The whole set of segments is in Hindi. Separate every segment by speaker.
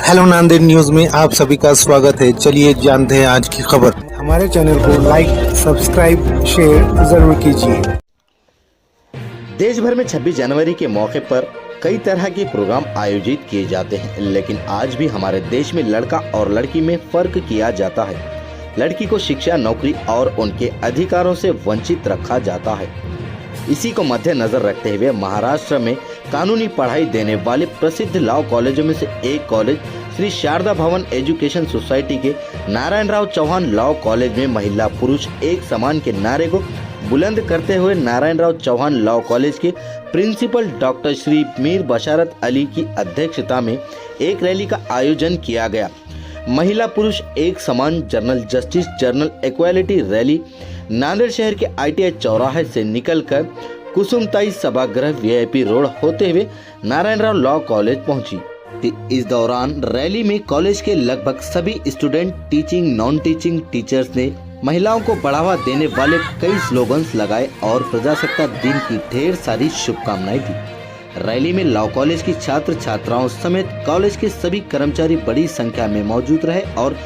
Speaker 1: हेलो नांदेड़ न्यूज में आप सभी का स्वागत है। चलिए जानते हैं आज की खबर। हमारे चैनल को लाइक, सब्सक्राइब, शेयर जरूर कीजिए।
Speaker 2: देश भर में 26 जनवरी के मौके पर कई तरह के प्रोग्राम आयोजित किए जाते हैं, लेकिन आज भी हमारे देश में लड़का और लड़की में फर्क किया जाता है। लड़की को शिक्षा, नौकरी और उनके अधिकारों से वंचित रखा जाता है। इसी को मद्देनजर रखते हुए महाराष्ट्र में कानूनी पढ़ाई देने वाले प्रसिद्ध लॉ कॉलेजों में से एक कॉलेज श्री शारदा भवन एजुकेशन सोसाइटी के नारायणराव चौहान लॉ कॉलेज में महिला पुरुष एक समान के नारे को बुलंद करते हुए नारायणराव चौहान लॉ कॉलेज के प्रिंसिपल डॉक्टर श्री मीर बशारत अली की अध्यक्षता में एक रैली का आयोजन किया गया। महिला पुरुष एक समान journal justice journal equality rally Nanded शहर के ITI चौराहे से निकलकर कुसुमताई सभागृह VIP रोड होते हुए नारायणराव लॉ कॉलेज पहुंची। इस दौरान रैली में कॉलेज के लगभग सभी student, teaching, non teaching teachers ने महिलाओं को बढ़ावा देने वाले कई स्लोगन्स लगाए और प्रजासत्ताक दिन की ढेर सारी शुभकामनाएं दी। रैली में लॉ कॉलेज की छात्र छात्राओं समेत कॉलेज के सभी कर्मचारी बड़ी संख्या में मौजूद रहे और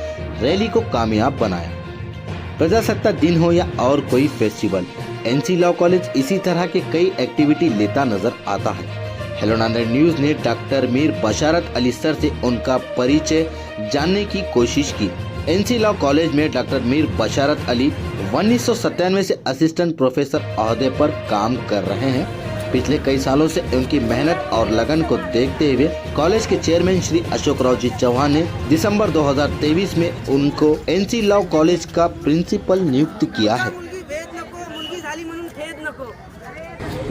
Speaker 2: रैली को कामयाब बनाया। प्रजासत्ताक दिन हो या और कोई फेस्टिवल, NC लॉ कॉलेज इसी तरह के कई एक्टिविटी लेता नजर आता है। हेलो नांदेड़ न्यूज ने डॉक्टर मीर बशारत अली सर से उनका परिचय जानने की कोशिश की। NC लॉ कॉलेज में डॉक्टर मीर बशारत अली 1997 से असिस्टेंट प्रोफेसर ओहदे पर काम कर रहे हैं। पिछले कई सालों से उनकी मेहनत और लगन को देखते हुए कॉलेज के चेयरमैन श्री अशोक राव जी चौहान ने दिसंबर 2023 में उनको NC लॉ कॉलेज का प्रिंसिपल नियुक्त किया है।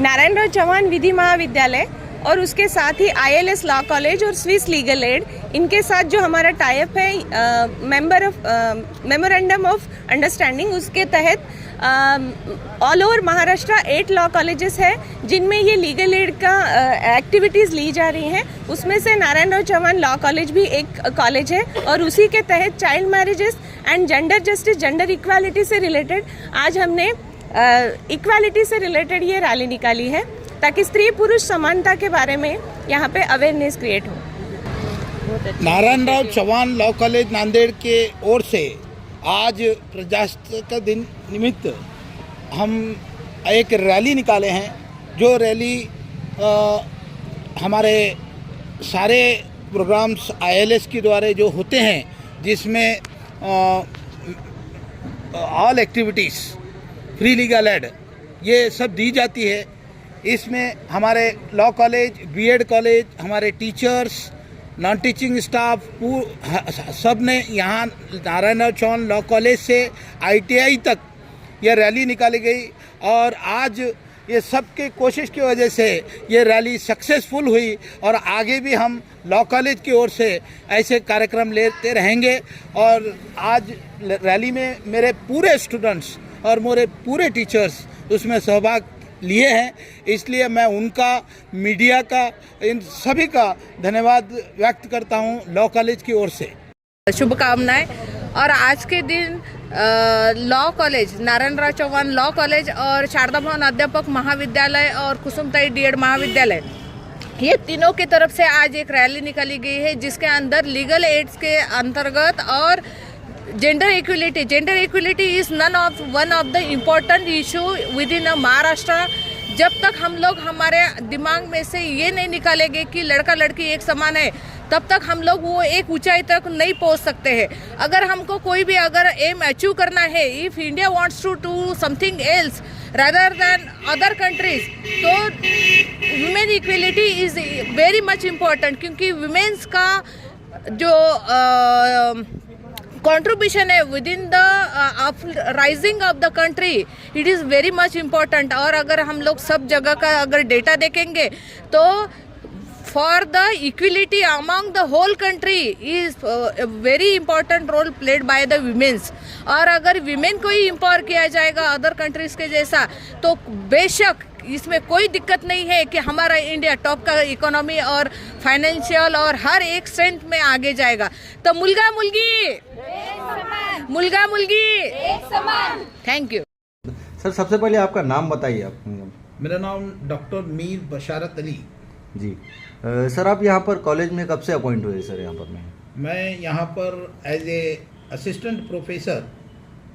Speaker 3: नारायणराव चौहान विधि महाविद्यालय और उसके साथ ही ILS लॉ कॉलेज और स्विस लीगल एड, इनके साथ जो हमारा टाइप है मेमोरेंडम ऑफ अंडरस्टैंडिंग, उसके तहत all over Maharashtra 8 law colleges है जिनमें ये लीगल एड का एक्टिविटीज़ ली जा रही हैं। उसमें से नारायणराव चौहान लॉ कॉलेज भी एक कॉलेज है और उसी के तहत child marriages and gender justice, gender equality से रिलेटेड आज हमने इक्वालिटी से रिलेटेड ये रैली निकाली है ताकि स्त्री पुरुष समानता के बारे में यहाँ पे अवेयरनेस क्रिएट हो।
Speaker 4: नारायणराव चौहान लॉ कॉलेज नांदेड़ के ओर से आज प्रजासत्ताक दिन निमित्त हम एक रैली निकाले हैं। जो रैली हमारे सारे प्रोग्राम्स ILS के द्वारा जो होते हैं, जिसमें all activities, free legal aid, ये सब दी जाती है। इसमें हमारे लॉ कॉलेज, BEd कॉलेज, हमारे टीचर्स, नॉन टीचिंग स्टाफ सब ने यहाँ नारायणराव चौहान लॉ कॉलेज से ITI तक ये रैली निकाली गई और आज ये सब के कोशिश की वजह से ये रैली सक्सेसफुल हुई और आगे भी हम लॉ कॉलेज की ओर से ऐसे कार्यक्रम लेते रहेंगे। और आज रैली में मेरे पूरे स्टूडेंट्स और मेरे पूरे टीचर्स उसमें सहभाग लिए हैं, इसलिए मैं उनका, मीडिया का, इन सभी का धन्यवाद व्यक्त करता हूं लॉ कॉलेज की ओर से।
Speaker 5: शुभकामनाएं। और आज के दिन law college, Narayanrao Chauhan law college और शारदा भवन अध्यापक महाविद्यालय और कुसुमताई DEd महाविद्यालय, ये तीनों की तरफ से आज एक रैली निकाली गई है जिसके अंदर लीगल एड्स के अंतर्गत और gender equality is one of the important issue with in Maharashtra. जब तक हम लोग हमारे दिमाग में से ये नहीं निकालेंगे कि लड़का लड़की एक समान है, तब तक हम लोग वो एक ऊंचाई तक नहीं पहुंच सकते हैं। अगर हमको कोई भी अगर एम अचीव करना है, if India wants to do something else rather than other countries, तो women equality is very much important, क्योंकि वुमेन्स का जो कंट्रीब्यूशन है within the rising of the country, it is very much important. और अगर हम लोग सब जगह का अगर डेटा देखेंगे तो for the equality among the whole country is very important role played by the women's. और अगर वीमेन को ही एम्पावर किया जाएगा अदर कंट्रीज के जैसा, तो बेशक इसमें कोई दिक्कत नहीं है कि हमारा इंडिया टॉप का इकोनॉमी और फाइनेंशियल और हर एक स्ट्रेंथ में आगे जाएगा। तो मुलगा मुलगी एक समान। Thank you
Speaker 2: sir. सबसे पहले आपका नाम बताइए। आप
Speaker 4: मेरा नाम डॉक्टर मीर बशारत अली
Speaker 2: जी।
Speaker 6: सर आप यहाँ पर कॉलेज में कब से अपॉइंट हुए सर यहाँ पर में?
Speaker 4: मैं यहाँ पर एज ए असिस्टेंट प्रोफेसर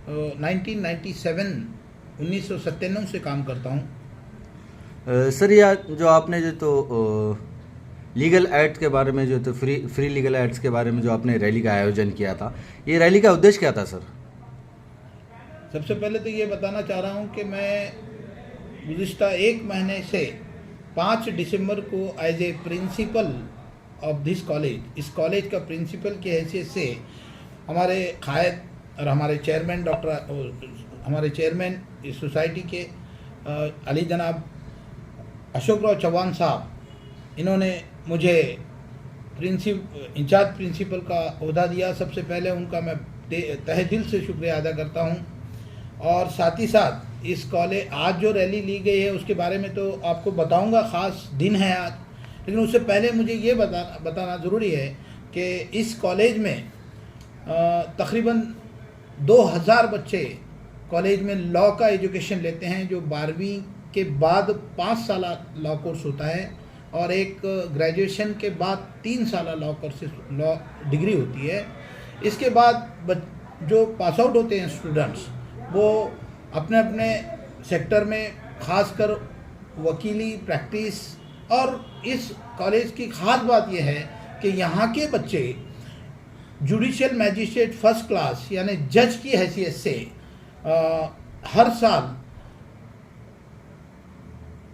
Speaker 4: 1997 से काम करता हूँ।
Speaker 6: सर यह जो आपने जो तो लीगल एड्स के बारे में जो तो फ्री लीगल एड्स के बारे में जो आपने रैली का आयोजन किया था, ये रैली का उद्देश्य क्या था सर?
Speaker 4: सबसे पहले तो ये बताना चाह रहा हूँ कि मैं गुज़िश्ता 1 महीने से 5 दिसंबर को as a principal of this college, इस कॉलेज का प्रिंसिपल की हैसियत से हमारे कायद और हमारे चेयरमैन इस सोसाइटी के अली जनाब अशोक राव चौहान साहब, इन्होंने मुझे इंचार्ज प्रिंसिपल का ओहदा दिया। सबसे पहले उनका मैं तहे दिल से शुक्रिया अदा करता हूं। और साथ ही साथ इस कॉलेज आज जो रैली ली गई है उसके बारे में तो आपको बताऊंगा, ख़ास दिन है आज, लेकिन उससे पहले मुझे ये बताना ज़रूरी है कि इस कॉलेज में तकरीबन 2000 बच्चे कॉलेज में लॉ का एजुकेशन लेते हैं, जो 12वीं के बाद 5 साल लॉ कोर्स होता है और एक ग्रेजुएशन के बाद 3 साल लॉ डिग्री होती है। इसके बाद जो पास आउट होते हैं स्टूडेंट्स, वो अपने अपने सेक्टर में खासकर वकीली प्रैक्टिस, और इस कॉलेज की ख़ास बात यह है कि यहाँ के बच्चे जुडिशियल मैजिस्ट्रेट फर्स्ट क्लास यानी जज की हैसियत से हर साल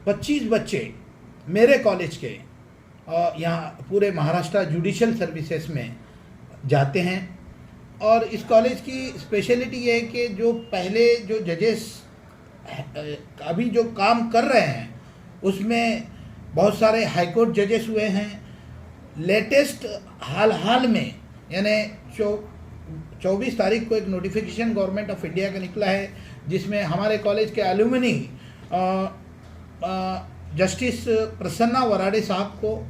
Speaker 4: 25 बच्चे मेरे कॉलेज के यहाँ पूरे महाराष्ट्र जुडिशियल सर्विसेज में जाते हैं। और इस कॉलेज की स्पेशलिटी ये है कि जो पहले जो जजेस अभी जो काम कर रहे हैं उसमें बहुत सारे हाई कोर्ट जजेस हुए हैं। लेटेस्ट हाल में यानी 24 तारीख को एक नोटिफिकेशन गवर्नमेंट ऑफ इंडिया का निकला है, जिसमें हमारे कॉलेज के एलुमनी जस्टिस प्रसन्ना वराडे साहब को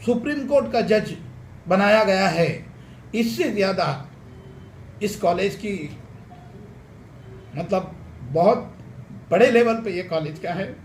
Speaker 4: सुप्रीम कोर्ट का जज बनाया गया है। इससे ज़्यादा इस कॉलेज की मतलब बहुत बड़े लेवल पे ये कॉलेज का है।